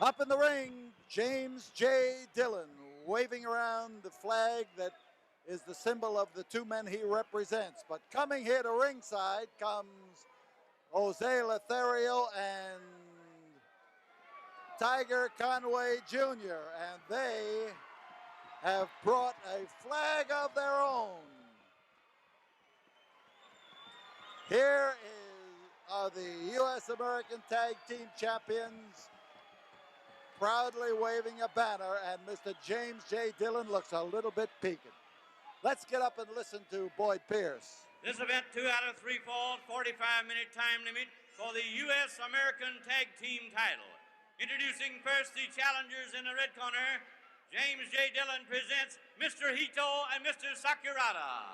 Up in the ring, James J. Dillon, waving around the flag that is the symbol of the two men he represents. But coming here to ringside comes Jose Lothario and Tiger Conway Jr., and they have brought a flag of their own. Are the U.S. American Tag Team Champions proudly waving a banner, and Mr. James J. Dillon looks a little bit peaked. Let's get up and listen to Boyd Pierce. This event, 2 out of 3 falls, 45-minute time limit for the U.S. American Tag Team title. Introducing first the challengers in the red corner, James J. Dillon presents Mr. Hito and Mr. Sakurada.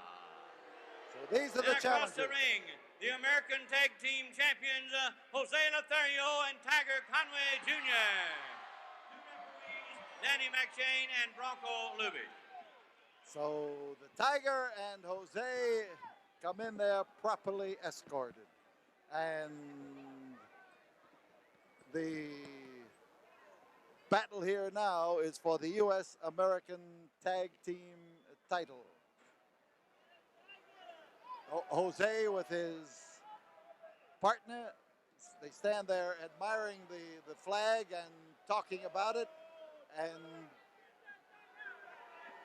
So these are the challengers. Across the ring, the American Tag Team Champions, Jose Lothario and Tiger Conway Jr. Two referees, Danny McShane and Bronco Lubitsch. So the Tiger and Jose come in there properly escorted. And the battle here now is for the U.S. American Tag Team title. Jose with his partner, they stand there admiring the flag and talking about it. And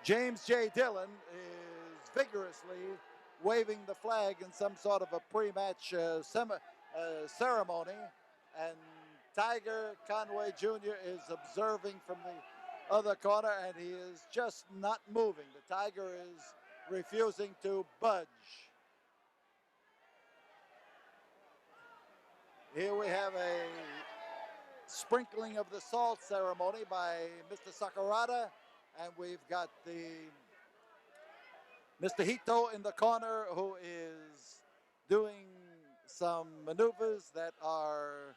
James J. Dillon is vigorously waving the flag in some sort of a pre-match ceremony. And Tiger Conway Jr. is observing from the other corner, and he is just not moving. The Tiger is refusing to budge. Here we have a sprinkling of the salt ceremony by Mr. Sakurada, and we've got the Mr. Hito in the corner, who is doing some maneuvers that are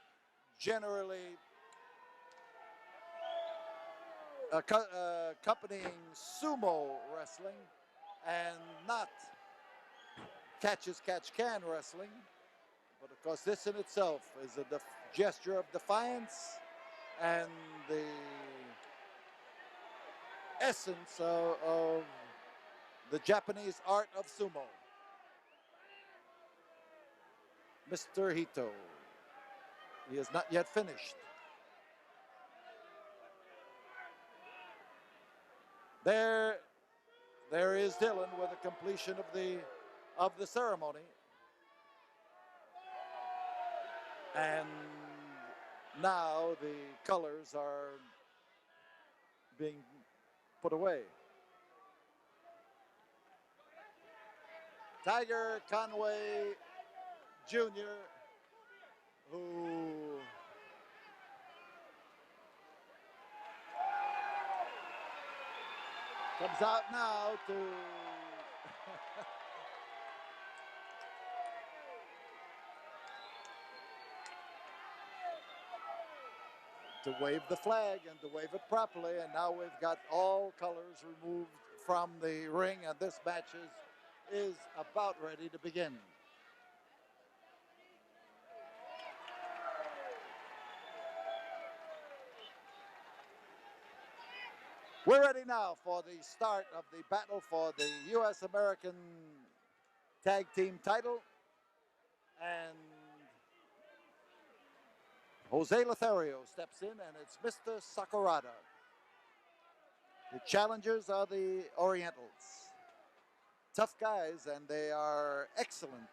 generally accompanying sumo wrestling and not catch-as-catch-can wrestling. But of course, this in itself is a gesture of defiance and the essence of the Japanese art of sumo. Mr. Hito, he is not yet finished. There is Dillon with the completion of the ceremony. And now the colors are being put away. Tiger Conway Jr., who comes out now to to wave the flag and to wave it properly. And now we've got all colors removed from the ring, and this match is about ready to begin. We're ready now for the start of the battle for the U.S. American Tag Team title. And Jose Lothario steps in, and it's Mr. Sakurada. The challengers are the Orientals. Tough guys, and they are excellent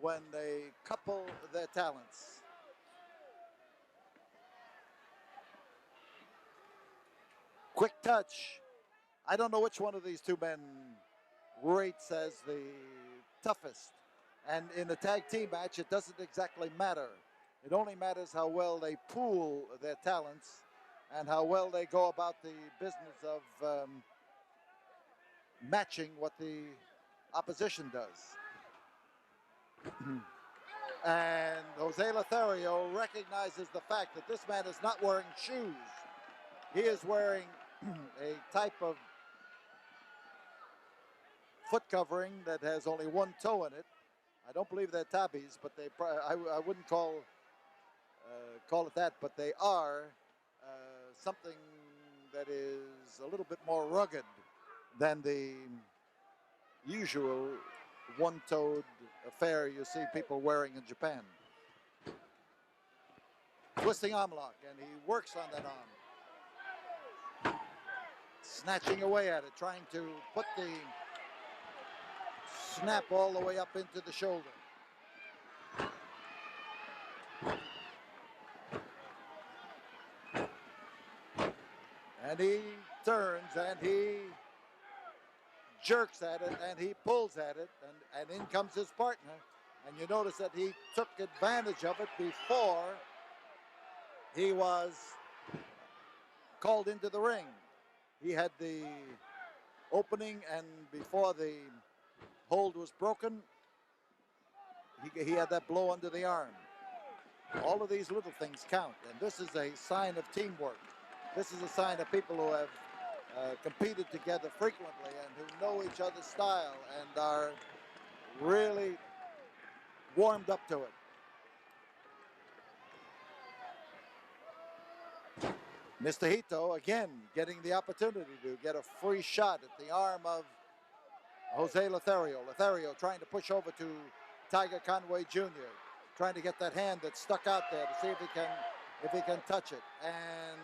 when they couple their talents. Quick touch. I don't know which one of these two men rates as the toughest. And in a tag team match, it doesn't exactly matter. It only matters how well they pool their talents and how well they go about the business of matching what the opposition does. And Jose Lothario recognizes the fact that this man is not wearing shoes. He is wearing a type of foot covering that has only one toe in it. I don't believe they're tabis, but I wouldn't call it that, but they are something that is a little bit more rugged than the usual one-toed affair you see people wearing in Japan. Twisting arm lock, and he works on that arm. Snatching away at it, trying to put the snap all the way up into the shoulder. And he turns and he jerks at it and he pulls at it, and in comes his partner. And you notice that he took advantage of it before he was called into the ring. He had the opening, and before the hold was broken, he had that blow under the arm. All of these little things count, and this is a sign of teamwork. This is a sign of people who have competed together frequently and who know each other's style and are really warmed up to it. Mr. Hito, again, getting the opportunity to get a free shot at the arm of Jose Lothario. Lothario trying to push over to Tiger Conway Jr., trying to get that hand that stuck out there to see if he can touch it. And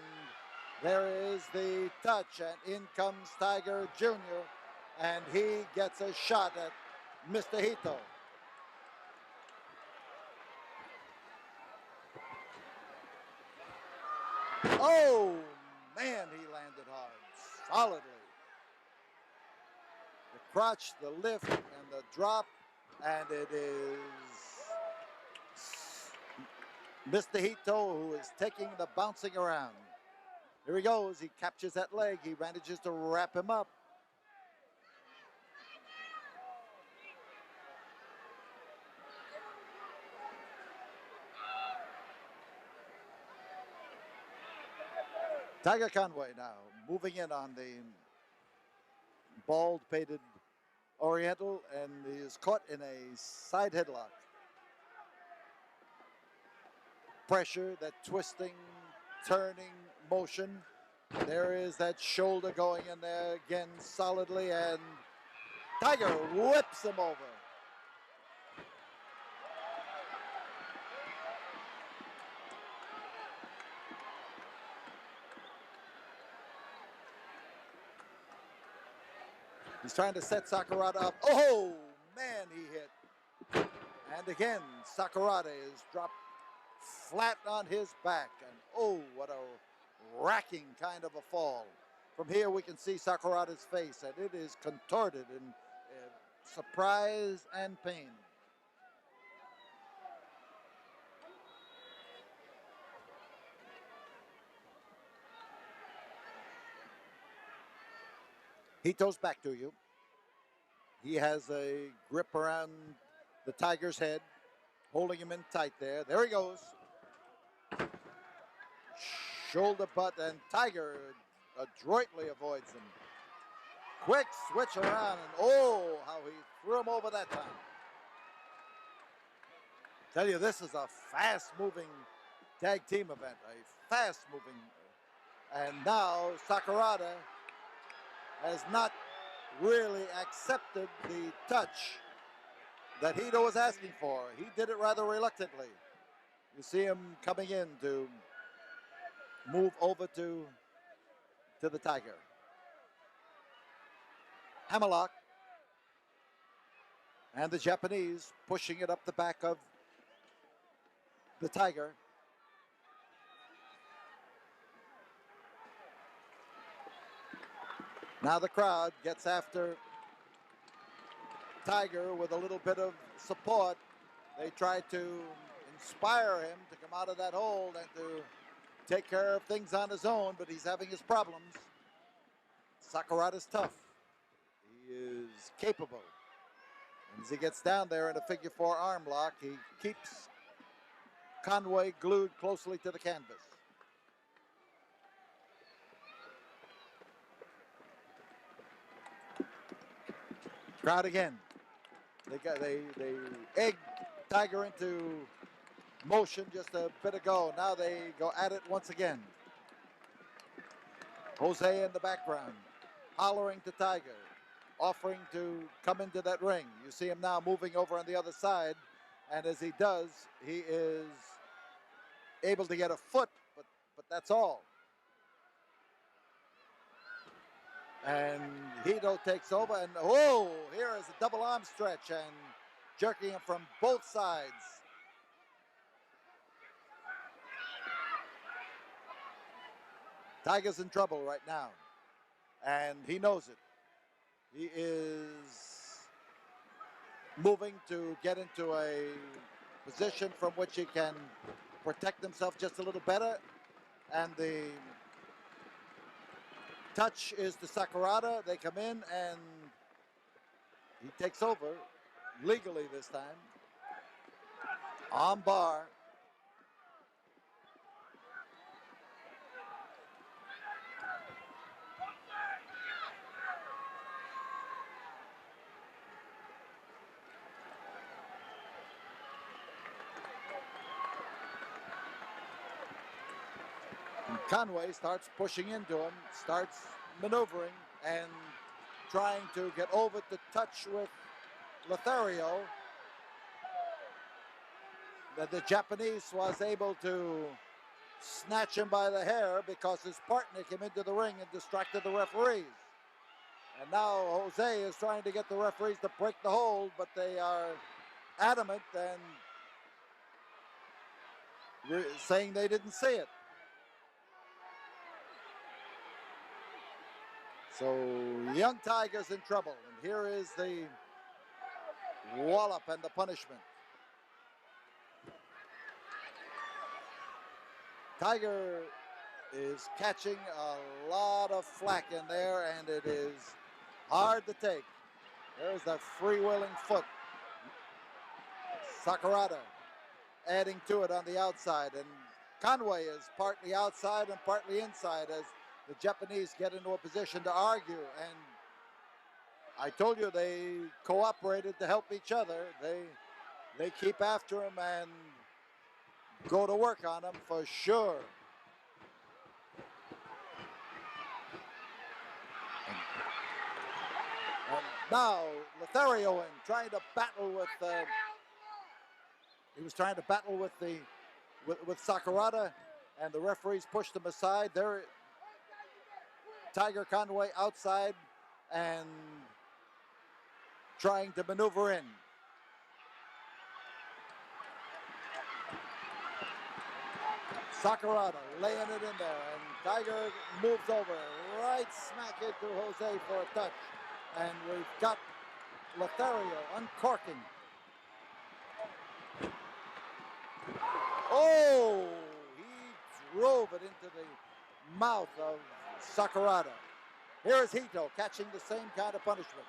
there is the touch, and in comes Tiger Jr., and he gets a shot at Mr. Hito. Oh, man, he landed hard, solidly. The crotch, the lift, and the drop, and it is Mr. Hito who is taking the bouncing around. Here he goes. He captures that leg. He manages to wrap him up. Tiger Conway now moving in on the bald, painted Oriental, and he is caught in a side headlock. Pressure, that twisting, turning motion. There is that shoulder going in there again solidly, and Tiger whips him over. He's trying to set Sakurada up. Oh, man, he hit. And again, Sakurada is dropped flat on his back. And oh, what a racking kind of a fall. From here, we can see Sakurada's face, and it is contorted in surprise and pain. Hito's back to you. He has a grip around the Tiger's head, holding him in tight there. There he goes. Shoulder butt, and Tiger adroitly avoids him. Quick switch around, and oh, how he threw him over that time. Tell you, this is a fast-moving tag team event, a fast-moving. And now Sakurada has not really accepted the touch that Hito was asking for. He did it rather reluctantly. You see him coming in to move over to the Tiger. Hammerlock. And the Japanese pushing it up the back of the Tiger. Now the crowd gets after Tiger with a little bit of support. They try to inspire him to come out of that hold and to take care of things on his own, but he's having his problems. Sakurada's tough. He is capable. And as he gets down there in a figure-4 arm lock, he keeps Conway glued closely to the canvas. Crowd again. They egged Tiger into motion just a bit ago. Now they go at it once again. Jose in the background, hollering to Tiger, offering to come into that ring. You see him now moving over on the other side, and as he does, he is able to get a foot, but that's all. And Hito takes over, and oh, here is a double arm stretch and jerking him from both sides. Tiger's in trouble right now, and he knows it. He is moving to get into a position from which he can protect himself just a little better, and the touch is to Sakurada. They come in, and he takes over legally this time. Arm bar. And Conway starts pushing into him, starts maneuvering and trying to get over to touch with Lothario. The Japanese was able to snatch him by the hair because his partner came into the ring and distracted the referees. And now Jose is trying to get the referees to break the hold, but they are adamant and saying they didn't see it. So young Tiger's in trouble, and here is the wallop and the punishment. Tiger is catching a lot of flack in there, and it is hard to take. There's that freewheeling foot. Sakurada adding to it on the outside, and Conway is partly outside and partly inside as the Japanese get into a position to argue. And I told you they cooperated to help each other. They keep after him and go to work on him for sure. And now Lothario in trying to battle with he was trying to battle with Sakurada, and the referees pushed him aside. There, Tiger Conway outside and trying to maneuver in. Sakurada laying it in there, and Tiger moves over right smack into Jose for a touch. And we've got Lothario uncorking. Oh, he drove it into the mouth of Sakurada. Here is Hito catching the same kind of punishment.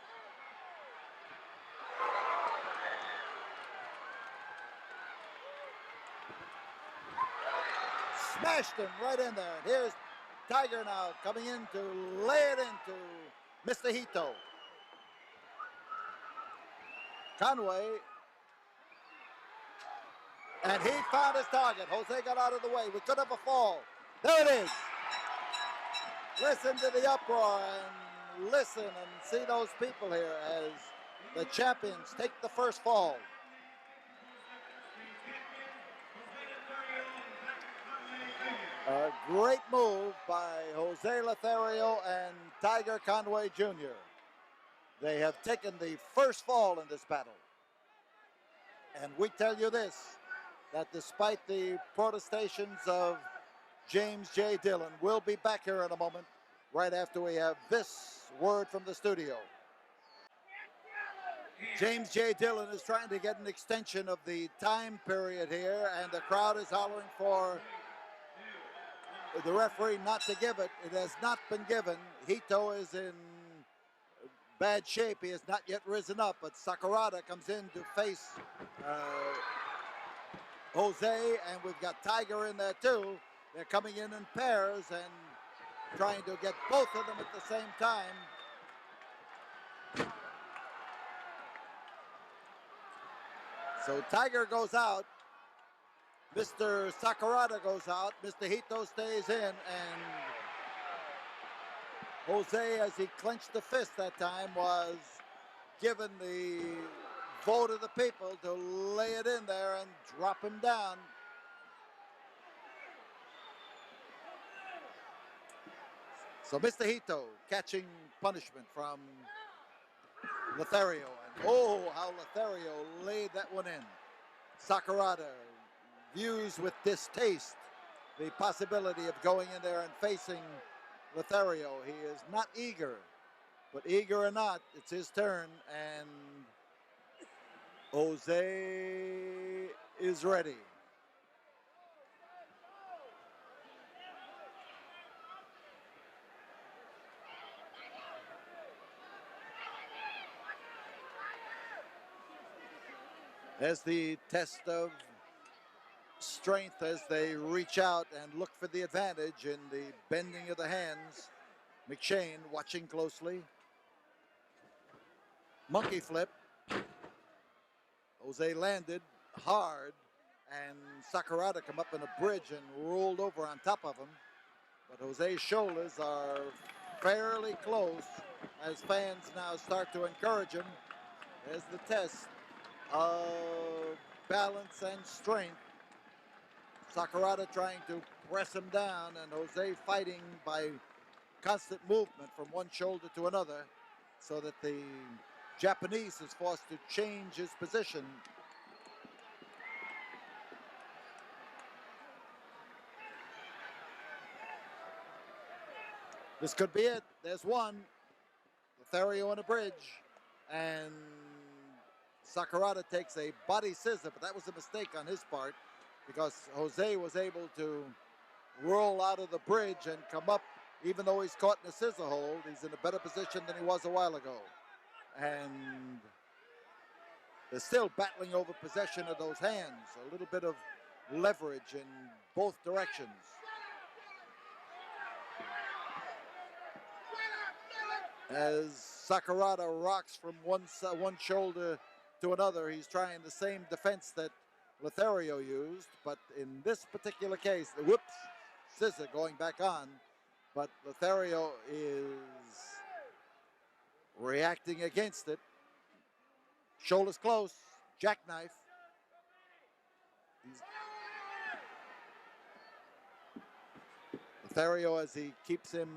Smashed him right in there. And here's Tiger now coming in to lay it into Mr. Hito. Conway, and he found his target. Jose got out of the way. We could have a fall. There it is. Listen to the uproar and listen and see those people here as the champions take the first fall. A great move by Jose Lothario and Tiger Conway Jr. They have taken the first fall in this battle. And we tell you this, that despite the protestations of James J. Dillon, we'll be back here in a moment, right after we have this word from the studio. James J. Dillon is trying to get an extension of the time period here, and the crowd is hollering for the referee not to give it. It has not been given. Hito is in bad shape. He has not yet risen up, but Sakurada comes in to face Jose, and we've got Tiger in there too. They're coming in pairs and trying to get both of them at the same time. So Tiger goes out. Mr. Sakurada goes out. Mr. Hito stays in, and Jose, as he clenched the fist that time, was given the vote of the people to lay it in there and drop him down. So Mr. Hito catching punishment from Lothario. And oh, how Lothario laid that one in. Sakurada views with distaste the possibility of going in there and facing Lothario. He is not eager, but eager or not, it's his turn, and Jose is ready. As the test of strength as they reach out and look for the advantage in the bending of the hands. McShane watching closely. Monkey flip. Jose landed hard, and Sakurada come up in a bridge and rolled over on top of him. But Jose's shoulders are fairly close as fans now start to encourage him. There's the test of balance and strength. Sakurada trying to press him down, and Jose fighting by constant movement from one shoulder to another, so that the Japanese is forced to change his position. This could be it. There's one. Lothario on a bridge, and Sakurada takes a body scissor, but that was a mistake on his part, because Jose was able to roll out of the bridge and come up. Even though he's caught in a scissor hold, he's in a better position than he was a while ago. And they're still battling over possession of those hands. A little bit of leverage in both directions. As Sakurada rocks from one shoulder to another, he's trying the same defense that Lothario used, but in this particular case, the whoops, scissor going back on, but Lothario is reacting against it. Shoulders close, jackknife. Lothario, as he keeps him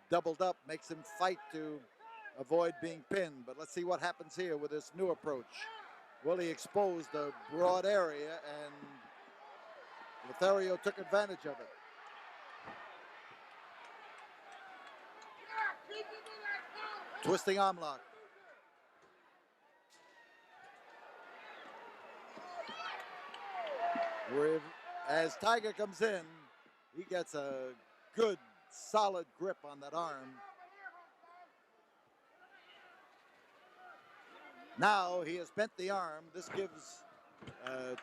doubled up, makes him fight to avoid being pinned, but let's see what happens here with this new approach. Well, he exposed a broad area, and Lothario took advantage of it. Twisting arm lock. As Tiger comes in, he gets a good, solid grip on that arm. Now he has bent the arm. This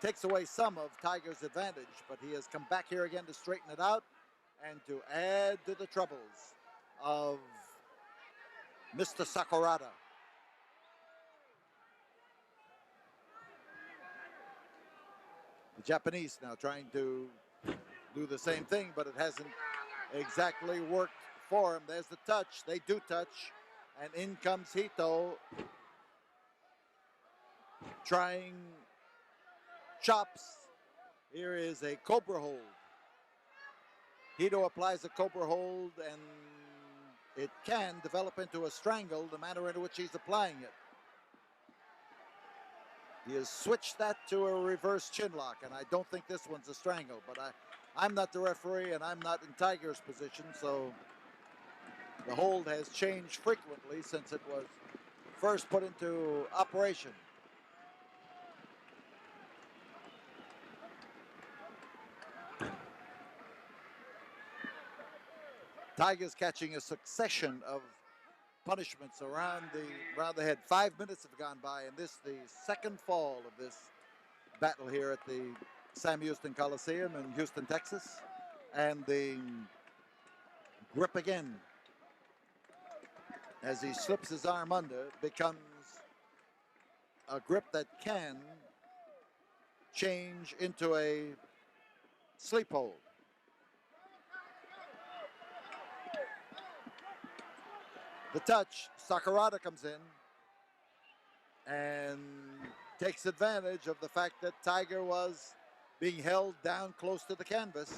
takes away some of Tiger's advantage, but he has come back here again to straighten it out and to add to the troubles of Mr. Sakurada. The Japanese now trying to do the same thing, but it hasn't exactly worked for him. There's the touch. They do touch, and in comes Hito, trying chops. Here is a cobra hold. Hito applies a cobra hold, and it can develop into a strangle the manner in which he's applying it. He has switched that to a reverse chin lock, and I don't think this one's a strangle, but I'm not the referee, and I'm not in Tiger's position, so the hold has changed frequently since it was first put into operation. Tiger's catching a succession of punishments around the head. 5 minutes have gone by, and this the second fall of this battle here at the Sam Houston Coliseum in Houston, Texas. And the grip again, as he slips his arm under, becomes a grip that can change into a sleep hold. The touch, Sakurada comes in and takes advantage of the fact that Tiger was being held down close to the canvas.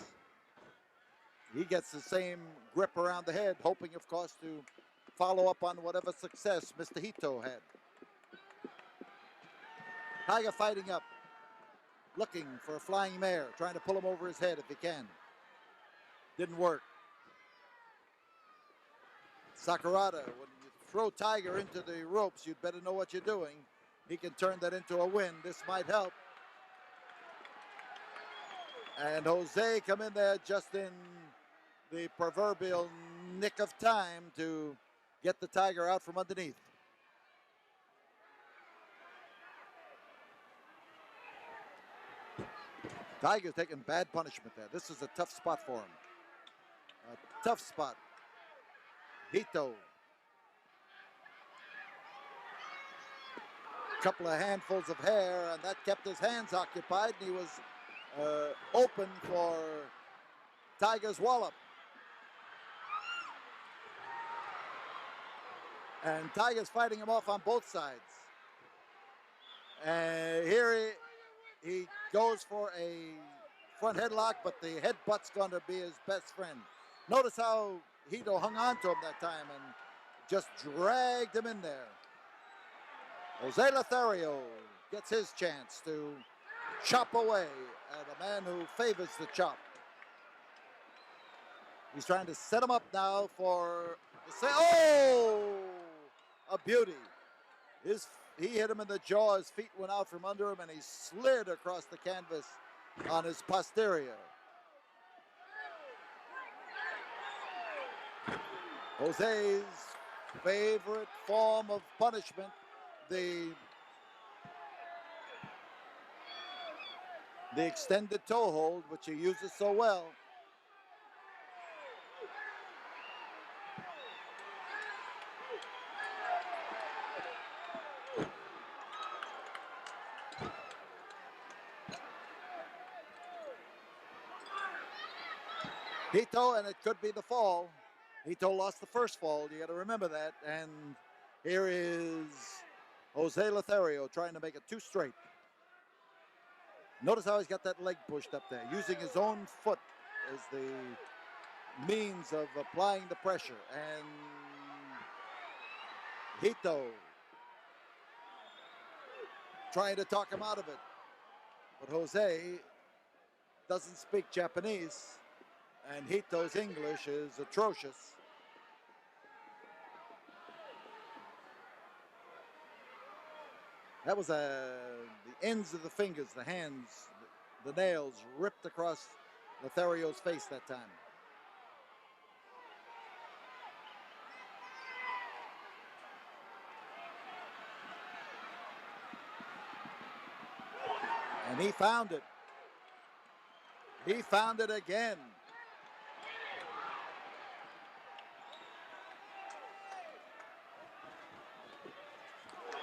He gets the same grip around the head, hoping, of course, to follow up on whatever success Mr. Hito had. Tiger fighting up, looking for a flying mare, trying to pull him over his head if he can. Didn't work. Sakurada, when you throw Tiger into the ropes, you'd better know what you're doing. He can turn that into a win. This might help. And Jose come in there just in the proverbial nick of time to get the Tiger out from underneath. Tiger's taking bad punishment there. This is a tough spot for him. A tough spot. Hito. Couple of handfuls of hair, and that kept his hands occupied, and he was open for Tiger's wallop. And Tiger's fighting him off on both sides. And here he goes for a front headlock, but the headbutt's going to be his best friend. Notice how Hito hung on to him that time and just dragged him in there. Jose Lothario gets his chance to chop away at a man who favors the chop. He's trying to set him up now for a beauty. He hit him in the jaw, his feet went out from under him, and he slid across the canvas on his posterior. Jose's favorite form of punishment, the extended toe hold, which he uses so well. Hito, and it could be the fall. Hito lost the first fall, you got to remember that. And here is Jose Lothario trying to make it two straight. Notice how he's got that leg pushed up there, using his own foot as the means of applying the pressure. And Hito trying to talk him out of it. But Jose doesn't speak Japanese, and Hito's English is atrocious. That was the ends of the fingers, the hands, the nails ripped across Lothario's face that time. And he found it. He found it again.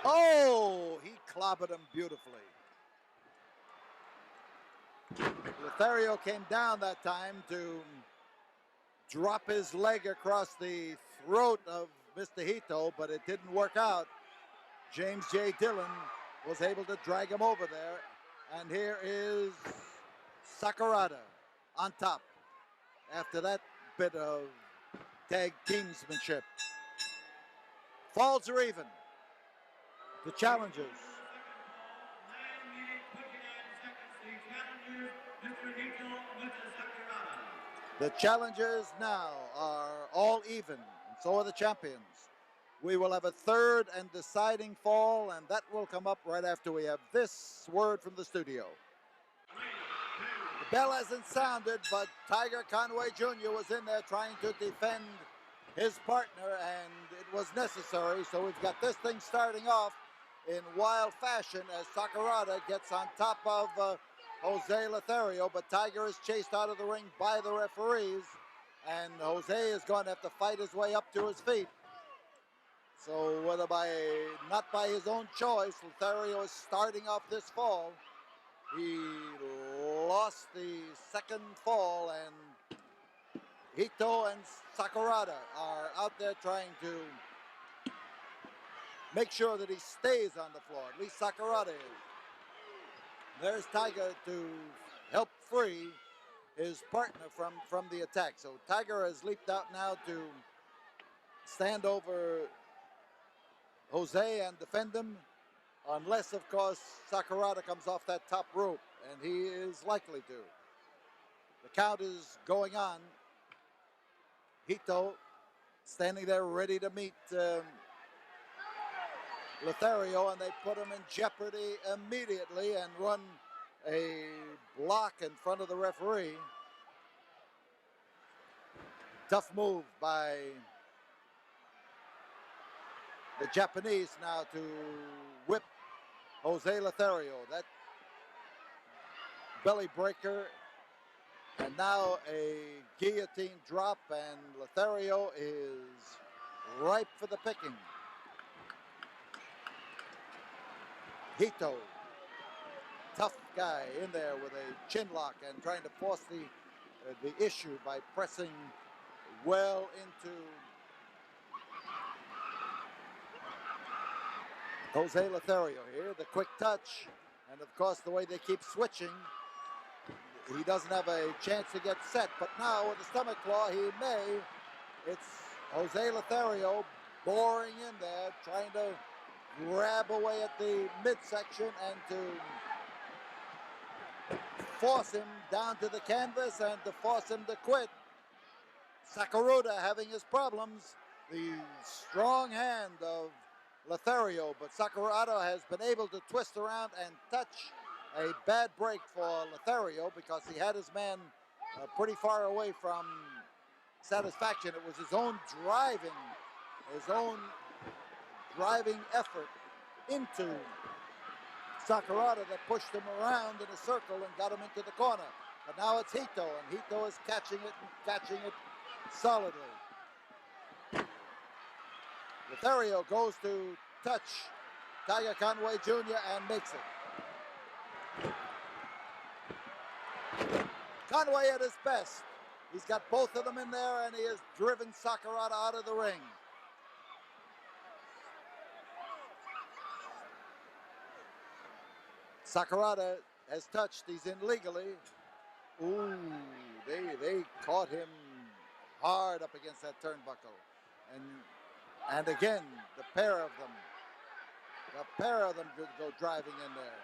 Oh, he clobbered him beautifully. Lothario came down that time to drop his leg across the throat of Mr. Hito, but it didn't work out. James J. Dillon was able to drag him over there. And here is Sakurada on top after that bit of tag teamsmanship. Falls are even. The challengers. 9 minutes, 29 seconds. The challengers, Mr. Hito, Mr. Sakurada. The challengers now are all even, and so are the champions. We will have a third and deciding fall, and that will come up right after we have this word from the studio. The bell hasn't sounded, but Tiger Conway Jr. was in there trying to defend his partner, and it was necessary. So we've got this thing starting off in wild fashion as Sakurada gets on top of Jose Lothario, but Tiger is chased out of the ring by the referees, and Jose is going to have to fight his way up to his feet. So whether not by his own choice, Lothario is starting off this fall. He lost the second fall, and Hito and Sakurada are out there trying to make sure that he stays on the floor. At least Sakurada is. There's Tiger to help free his partner from the attack. So Tiger has leaped out now to stand over Jose and defend him, unless, of course, Sakurada comes off that top rope, and he is likely to. The count is going on. Hito standing there ready to meet Lothario, and they put him in jeopardy immediately and run a block in front of the referee. Tough move by the Japanese now to whip Jose Lothario. That belly breaker, and now a guillotine drop, and Lothario is ripe for the picking. Hito, tough guy in there with a chin lock and trying to force the issue by pressing well into Jose Lothario here. The quick touch, and of course the way they keep switching, he doesn't have a chance to get set. But now with the stomach claw, he may. It's Jose Lothario boring in there, trying to grab away at the midsection and to force him down to the canvas and to force him to quit. Sakurada having his problems. The strong hand of Lothario, but Sakurada has been able to twist around and touch a bad break for Lothario because he had his man pretty far away from satisfaction. It was his own driving effort into Sakurada that pushed him around in a circle and got him into the corner. But now it's Hito, and Hito is catching it solidly. Lothario goes to touch Tiger Conway Jr. and makes it. Conway at his best. He's got both of them in there, and he has driven Sakurada out of the ring. Sakurada has touched. He's in legally. Ooh, they caught him hard up against that turnbuckle. And again, the pair of them go driving in there.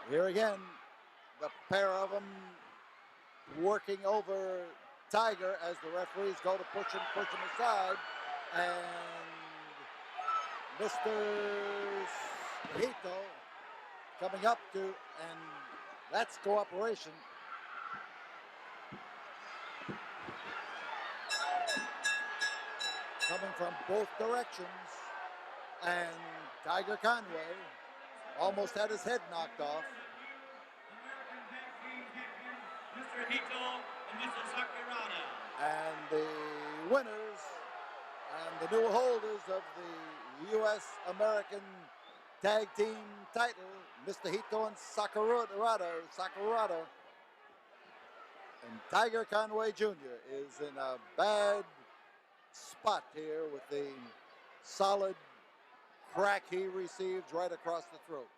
Here again, the pair of them working over Tiger as the referees go to push him aside. And Mr. Hito coming up to, and that's cooperation. Coming from both directions, and Tiger Conway almost had his head knocked off. Mr. Hito and Mr. Sakurada. And the winners and the new holders of the U.S. American Tag Team title, Mr. Hito and Sakurada. And Tiger Conway Jr. is in a bad spot here with the solid crack he received right across the throat.